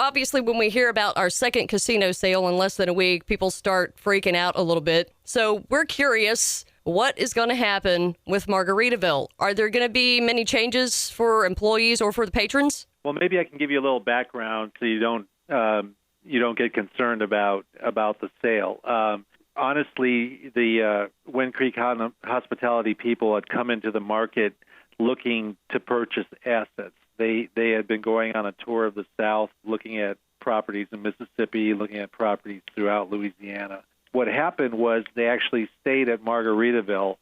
obviously, when we hear about our second casino sale in less than a week, people start freaking out a little bit. So we're curious, what is going to happen with Margaritaville? Are there going to be many changes for employees or for the patrons? Well, maybe I can give you a little background so you don't get concerned about the sale. Honestly, the Wind Creek Hospitality people had come into the market looking to purchase assets. They had been going on a tour of the South, looking at properties in Mississippi, looking at properties throughout Louisiana. What happened was they actually stayed at Margaritaville.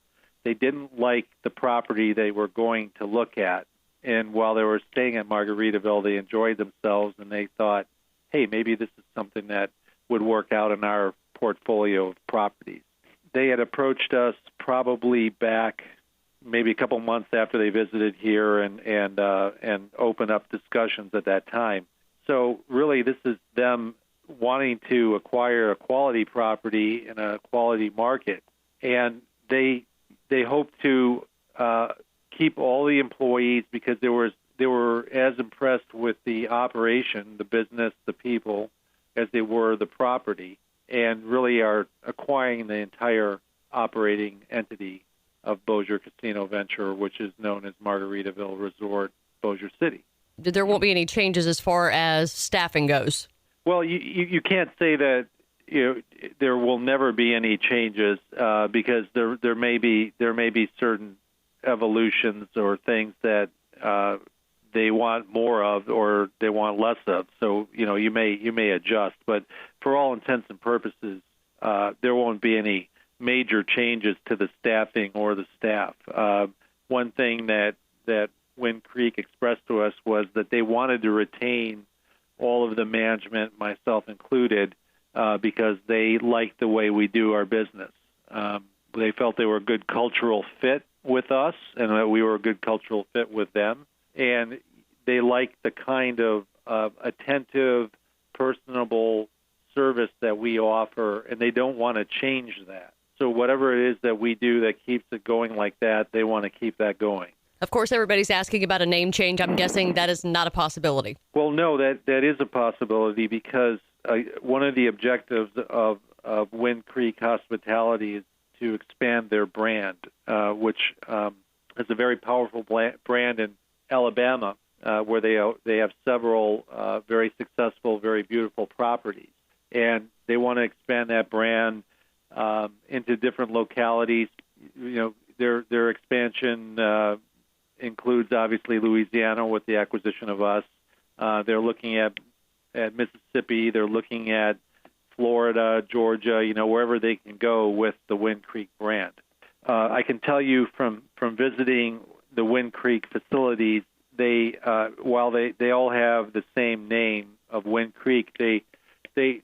They didn't like the property they were going to look at. And while they were staying at Margaritaville, they enjoyed themselves, and they thought, hey, maybe this is something that would work out in our portfolio of properties. They had approached us probably back maybe a couple months after they visited here and opened up discussions at that time. So really this is them wanting to acquire a quality property in a quality market, and they hope to keep all the employees because they were as impressed with the operation, the business, the people, as they were the property, and really are acquiring the entire operating entity of Bossier Casino Venture, which is known as Margaritaville Resort Bossier City. There won't be any changes as far as staffing goes? Well, you can't say that there will never be any changes because there may be certain evolutions or things that they want more of or they want less of. So you may adjust, but for all intents and purposes, there won't be any major changes to the staffing or the staff. One thing that Wind Creek expressed to us was that they wanted to retain all of the management, myself included, because they like the way we do our business. They felt they were a good cultural fit with us and that we were a good cultural fit with them. And they like the kind of attentive, personable service that we offer, and they don't want to change that. So whatever it is that we do that keeps it going like that, they want to keep that going. Of course, everybody's asking about a name change. I'm guessing that is not a possibility. Well, no, that is a possibility because one of the objectives of Wind Creek Hospitality is to expand their brand, which is a very powerful brand in Alabama, where they have several very successful, very beautiful properties, and they want to expand that brand into different localities. Their expansion includes obviously Louisiana with the acquisition of us. They're looking at Mississippi. They're looking at Florida, Georgia, wherever they can go with the Wind Creek brand. I can tell you from visiting the Wind Creek facilities, while they all have the same name of Wind Creek, they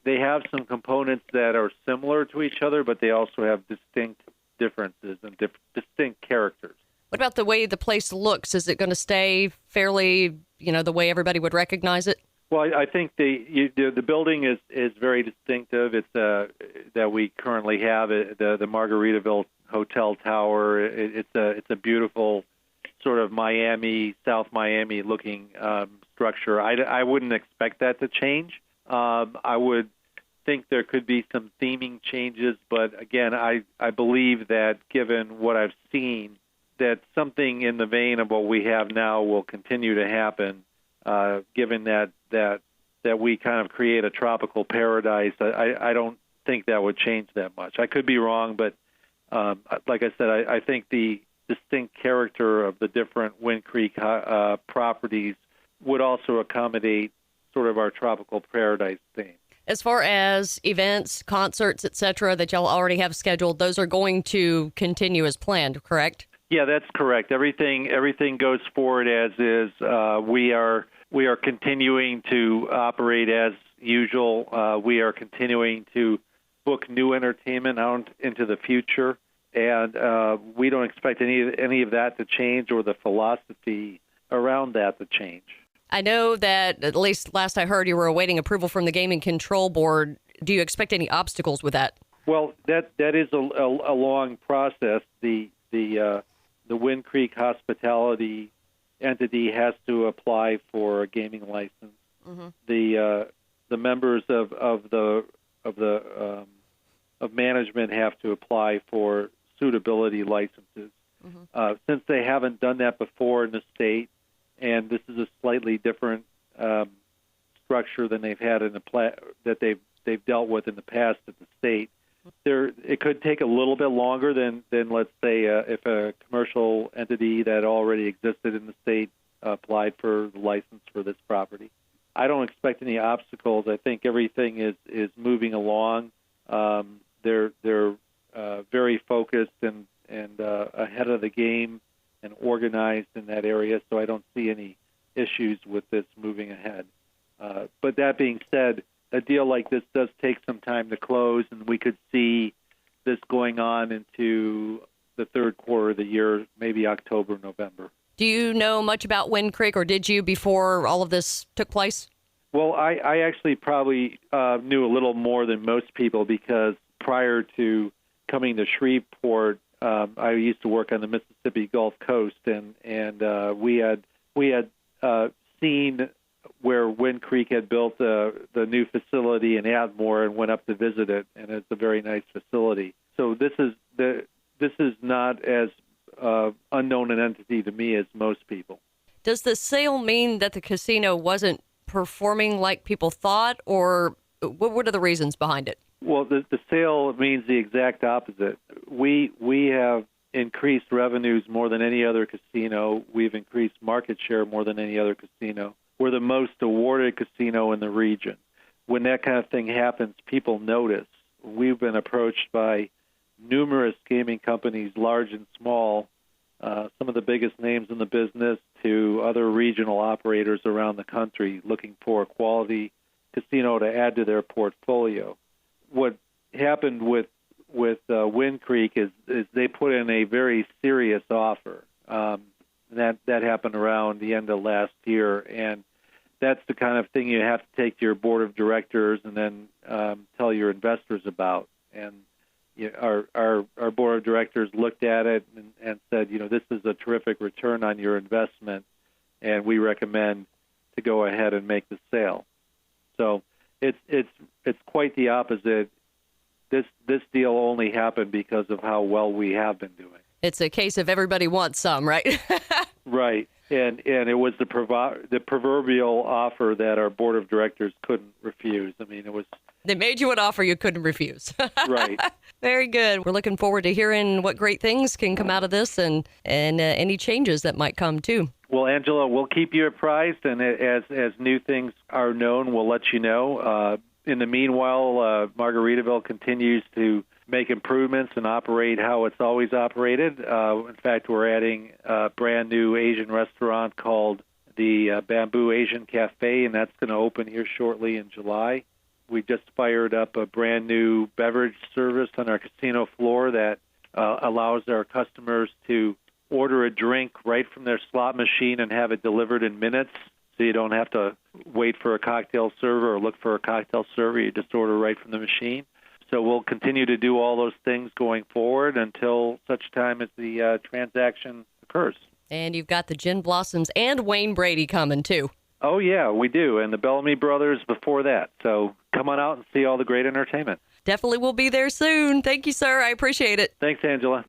have some components that are similar to each other, but they also have distinct differences and distinct characters. What about the way the place looks? Is it going to stay fairly, the way everybody would recognize it? Well, I think the building is very distinctive. It's that we currently have the Margaritaville Hotel Tower. It's a beautiful sort of South Miami looking structure. I wouldn't expect that to change. I would think there could be some theming changes, but again, I believe that given what I've seen, that something in the vein of what we have now will continue to happen, given that we kind of create a tropical paradise. I don't think that would change that much. I could be wrong, but like I said, I think the distinct character of the different Wind Creek properties would also accommodate sort of our tropical paradise theme. As far as events, concerts, etc., that y'all already have scheduled, those are going to continue as planned, correct? Yeah, that's correct. Everything goes forward as is. We are continuing to operate as usual. We are continuing to book new entertainment out into the future, and we don't expect any of that to change or the philosophy around that to change. I know that, at least last I heard, you were awaiting approval from the Gaming Control Board. Do you expect any obstacles with that? Well, that is a long process. The Wind Creek Hospitality entity has to apply for a gaming license the members of management have to apply for suitability licenses. Since they haven't done that before in the state, and this is a slightly different structure than they've had in that they've dealt with in the past at the state, it could take a little bit longer than let's say if a commercial entity that already existed in the state applied for the license for this property. I don't expect any obstacles. I think everything is moving along. They're very focused and ahead of the game and organized in that area, so I don't see any issues with this moving ahead. But that being said, a deal like this does take some time to close, and we could see this going on into the third quarter of the year, maybe October, November. Do you know much about Wind Creek, or did you before all of this took place? Well, I actually probably knew a little more than most people because prior to coming to Shreveport, I used to work on the Mississippi Gulf Coast, and we had seen where Wind Creek had built the new facility in Atmore and went up to visit it, and it's a very nice facility. So this is not as unknown an entity to me as most people. Does the sale mean that the casino wasn't performing like people thought, or what are the reasons behind it? Well, the sale means the exact opposite. We have increased revenues more than any other casino. We've increased market share more than any other casino. We're the most awarded casino in the region. When that kind of thing happens, people notice. We've been approached by numerous gaming companies, large and small, some of the biggest names in the business, to other regional operators around the country looking for a quality casino to add to their portfolio. What happened with Wind Creek is they put in a very serious offer. That happened around the end of last year, and that's the kind of thing you have to take to your board of directors and then tell your investors about. And our board of directors looked at it and said, this is a terrific return on your investment, and we recommend to go ahead and make the sale. So it's quite the opposite. This deal only happened because of how well we have been doing. It's a case of everybody wants some, right? Right, and it was the proverbial offer that our board of directors couldn't refuse. I mean, it was. They made you an offer you couldn't refuse. Right. Very good. We're looking forward to hearing what great things can come out of this and any changes that might come too. Well, Angela, we'll keep you apprised, and as new things are known, we'll let you know. In the meanwhile, Margaritaville continues to make improvements and operate how it's always operated. In fact, we're adding a brand new Asian restaurant called the Bamboo Asian Cafe, and that's going to open here shortly in July. We just fired up a brand new beverage service on our casino floor that allows our customers to order a drink right from their slot machine and have it delivered in minutes, so you don't have to wait for a cocktail server or look for a cocktail server. You just order right from the machine. So we'll continue to do all those things going forward until such time as the transaction occurs. And you've got the Gin Blossoms and Wayne Brady coming, too. Oh, yeah, we do, and the Bellamy Brothers before that. So come on out and see all the great entertainment. Definitely will be there soon. Thank you, sir. I appreciate it. Thanks, Angela.